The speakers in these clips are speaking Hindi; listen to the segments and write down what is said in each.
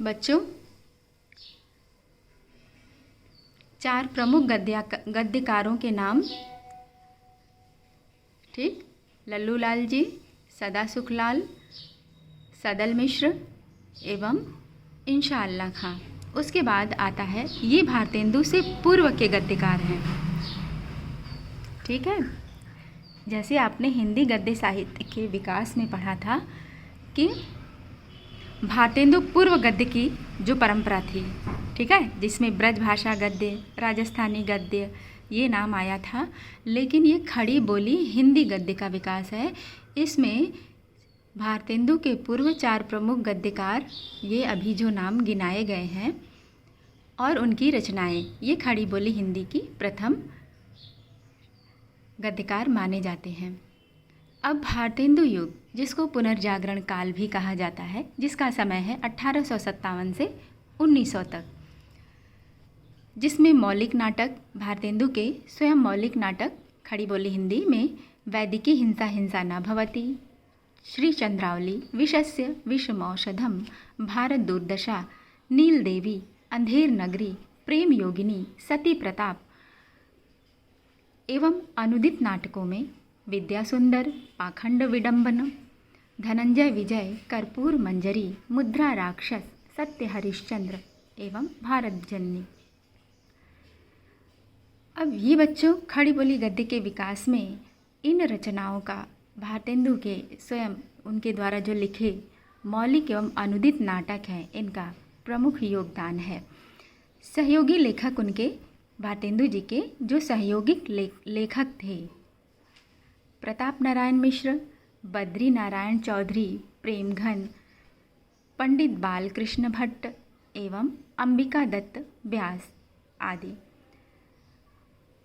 बच्चों, चार प्रमुख गद्यकारों के नाम, ठीक, लल्लू लाल जी, सदा सुखलाल, सदल मिश्र एवं इंशाअल्लाह खां। उसके बाद आता है, ये भारतेंदु से पूर्व के गद्यकार हैं। ठीक है, जैसे आपने हिंदी गद्य साहित्य के विकास में पढ़ा था कि भारतेंदु पूर्व गद्य की जो परंपरा थी, ठीक है, जिसमें ब्रज भाषा गद्य, राजस्थानी गद्य ये नाम आया था, लेकिन ये खड़ी बोली हिंदी गद्य का विकास है। इसमें भारतेंदु के पूर्व चार प्रमुख गद्यकार, ये अभी जो नाम गिनाए गए हैं, और उनकी रचनाएं, ये खड़ी बोली हिंदी की प्रथम गद्यकार माने जाते हैं। अब भारतेंदु युग, जिसको पुनर्जागरण काल भी कहा जाता है, जिसका समय है 1857 से 1900 तक, जिसमें मौलिक नाटक, भारतेंदु के स्वयं मौलिक नाटक खड़ी बोली हिंदी में वैदिकी हिंसा हिंसा न भवति, श्री चंद्रावली, विषस्य विषमौषधम, भारत दुर्दशा, नील देवी, अंधेर नगरी, प्रेम योगिनी, सती प्रताप एवं अनुदित नाटकों में विद्या सुंदर, पाखंड विडंबन, धनंजय विजय, कर्पूर मंजरी, मुद्रा राक्षस, सत्य हरिश्चंद्र एवं भारत जननी। अब ये बच्चों, खड़ी बोली गद्य के विकास में इन रचनाओं का भारतेंदु के स्वयं उनके द्वारा जो लिखे मौलिक एवं अनुदित नाटक हैं, इनका प्रमुख योगदान है। सहयोगी लेखक उनके भारतेंदु जी के जो सहयोगी लेखक थे, प्रताप नारायण मिश्र, बद्री नारायण चौधरी, प्रेमघन, पंडित बालकृष्ण भट्ट एवं अंबिका दत्त व्यास आदि।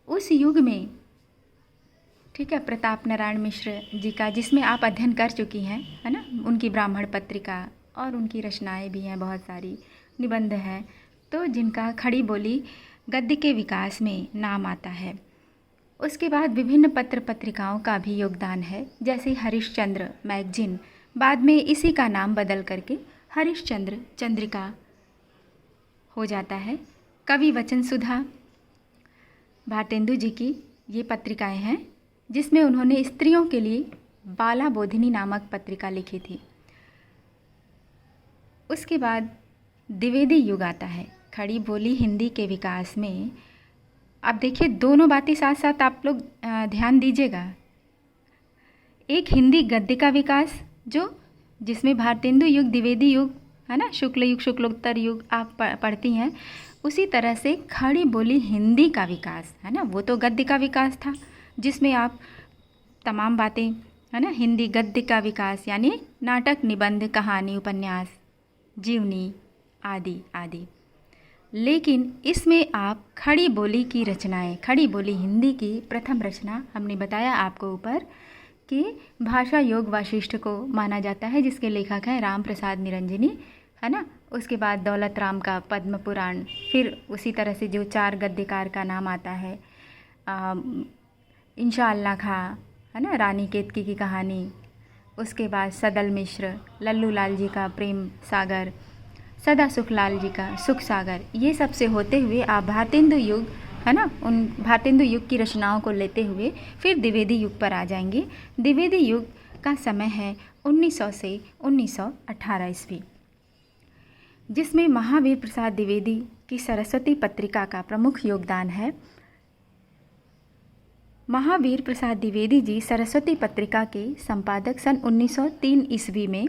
उस युग में, ठीक है, प्रताप नारायण मिश्र जी का, जिसमें आप अध्ययन कर चुकी हैं, है ना, उनकी ब्राह्मण पत्रिका और उनकी रचनाएं भी हैं, बहुत सारी निबंध हैं, तो जिनका खड़ी बोली गद्य के विकास में नाम आता है। उसके बाद विभिन्न पत्र पत्रिकाओं का भी योगदान है, जैसे हरिश्चंद्र मैगजीन, बाद में इसी का नाम बदल करके हरिश्चंद्र चंद्रिका हो जाता है। कवि वचन सुधा, भारतेंदु जी की ये पत्रिकाएं हैं, जिसमें उन्होंने स्त्रियों के लिए बाला बोधिनी नामक पत्रिका लिखी थी। उसके बाद द्विवेदी युग आता है खड़ी बोली हिंदी के विकास में। अब देखिए, दोनों बातें साथ साथ आप लोग ध्यान दीजिएगा। एक हिंदी गद्य का विकास, जो जिसमें भारतेंदु युग, द्विवेदी युग, है ना, शुक्ल युग, शुक्लोत्तर युग आप पढ़ती हैं, उसी तरह से खड़ी बोली हिंदी का विकास, है ना, वो तो गद्य का विकास था, जिसमें आप तमाम बातें, है ना, हिंदी गद्य का विकास यानी नाटक, निबंध, कहानी, उपन्यास, जीवनी आदि आदि। लेकिन इसमें आप खड़ी बोली की रचनाएं, खड़ी बोली हिंदी की प्रथम रचना हमने बताया आपको ऊपर कि भाषा योग वाशिष्ठ को माना जाता है, जिसके लेखक हैं राम प्रसाद निरंजनी, है ना। उसके बाद दौलत राम का पद्म पुराण, फिर उसी तरह से जो चार गद्यकार का नाम आता है, इंशाअल्लाह खां, है ना, रानी केतकी की कहानी। उसके बाद सदल मिश्र, लल्लू लाल जी का प्रेम सागर, सदा सुखलाल जी का सुख सागर, ये सब से होते हुए आप भारतेंदु युग, है ना, उन भारतेंदु युग की रचनाओं को लेते हुए फिर द्विवेदी युग पर आ जाएंगे। द्विवेदी युग का समय है 1900 से 1918 ईस्वी, जिसमें महावीर प्रसाद द्विवेदी की सरस्वती पत्रिका का प्रमुख योगदान है। महावीर प्रसाद द्विवेदी जी सरस्वती पत्रिका के संपादक सन 1903 ईस्वी में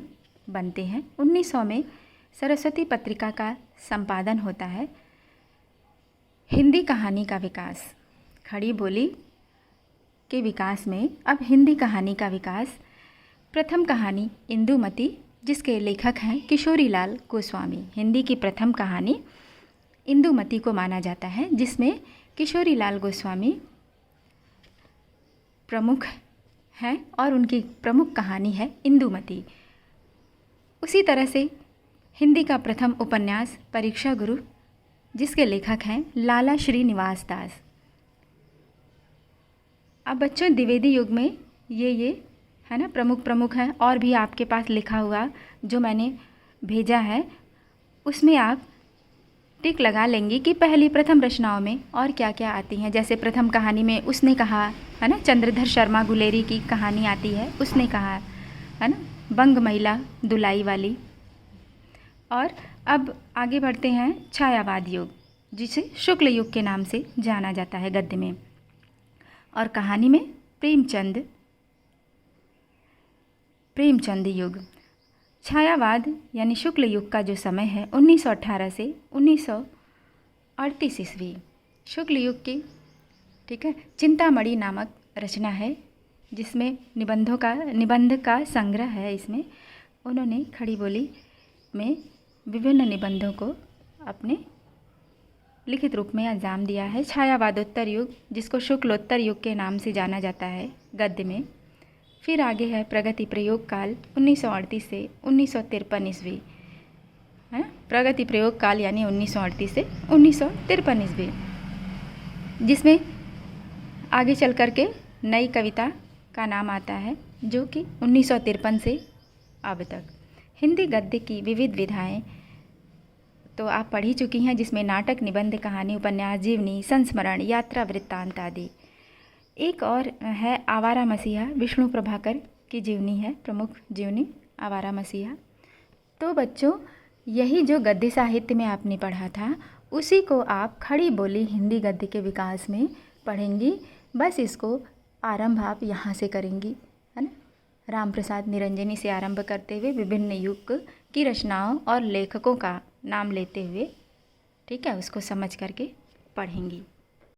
बनते हैं। 1900 में सरस्वती पत्रिका का संपादन होता है। हिंदी कहानी का विकास, खड़ी बोली के विकास में अब हिंदी कहानी का विकास। प्रथम कहानी इंदुमती, जिसके लेखक हैं किशोरीलाल गोस्वामी। हिंदी की प्रथम कहानी इंदुमती को माना जाता है, जिसमें किशोरीलाल गोस्वामी प्रमुख हैं और उनकी प्रमुख कहानी है इंदुमती। उसी तरह से हिंदी का प्रथम उपन्यास परीक्षा गुरु, जिसके लेखक हैं लाला श्रीनिवास दास। अब बच्चों, द्विवेदी युग में ये है ना प्रमुख हैं, और भी आपके पास लिखा हुआ जो मैंने भेजा है उसमें आप टिक लगा लेंगी कि पहली प्रथम रचनाओं में और क्या क्या आती हैं। जैसे प्रथम कहानी में उसने कहा, है ना, चंद्रधर शर्मा गुलेरी की कहानी आती है, उसने कहा, है ना, बंग महिला दुलाई वाली। और अब आगे बढ़ते हैं छायावाद युग, जिसे शुक्ल युग के नाम से जाना जाता है गद्य में। और कहानी में प्रेमचंद युग। छायावाद यानी शुक्ल युग का जो समय है 1918 से 1938 ईस्वी। शुक्ल युग की, ठीक है, चिंतामणि नामक रचना है, जिसमें निबंध का संग्रह है। इसमें उन्होंने खड़ी बोली में विभिन्न निबंधों को अपने लिखित रूप में अंजाम दिया है। छायावादोत्तर युग, जिसको शुक्लोत्तर युग के नाम से जाना जाता है गद्य में। फिर आगे है प्रगति प्रयोग काल 1938 से 1953 ईस्वी, है, प्रगति प्रयोग काल यानी 1938 से 1953 ईस्वी, जिसमें आगे चल कर के नई कविता का नाम आता है, जो कि 1953 से अब तक। हिंदी गद्य की विविध विधाएं तो आप पढ़ ही चुकी हैं, जिसमें नाटक, निबंध, कहानी, उपन्यास, जीवनी, संस्मरण, यात्रा वृत्तांत आदि। एक और है आवारा मसीहा, विष्णु प्रभाकर की जीवनी है, प्रमुख जीवनी आवारा मसीहा। तो बच्चों, यही जो गद्य साहित्य में आपने पढ़ा था, उसी को आप खड़ी बोली हिंदी गद्य के विकास में पढ़ेंगी। बस इसको आरंभ आप यहाँ से करेंगी, है ना। राम प्रसाद निरंजनी से आरंभ करते हुए विभिन्न युग की रचनाओं और लेखकों का नाम लेते हुए, ठीक है, उसको समझ करके पढ़ेंगी।